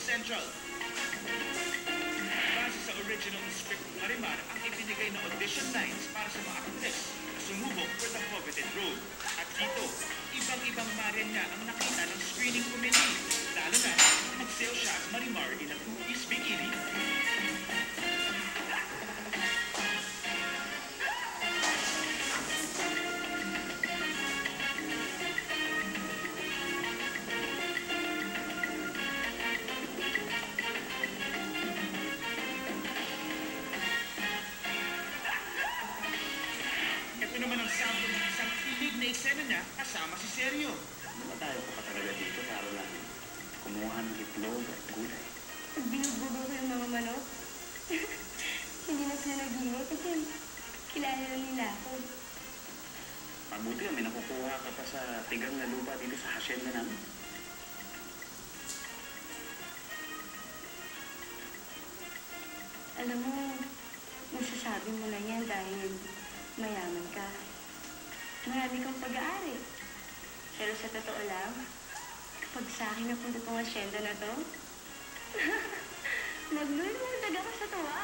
Central. Base sa original script ng Marimar ang ibinigay na audition lines para sa mga actress na sumubok for the coveted role. At dito, ibang-ibang Marian niya ang nakita ng screening committee. Lalo na, nag-sail siya as Marimar in a two-piece bikini. Ito naman ang sample ng isang kilig na eksena niya kasama si Sergio. Ano ba tayo pa talaga dito para lang kumuha ng itlog at gulay? Binubugo ko yung mga manok. Hindi na sila nag-ingot kasi kilala na nila ako. Mabuti may nakukuha ka pa sa tigang na lupa dito sa hacienda namin. Alam mo, masasabi mo lang yan dahil mayaman ka. Marami kang pag-aari. Pero sa totoo lang, kapag sa akin napunta tong asyenda na to, maglulundag ako sa tuwa.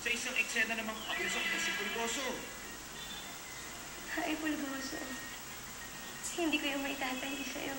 Sa isang eksena namang abusok na si Pulgoso. Ay, Pulgoso. Hindi ko yung maitatanggi sa'yo.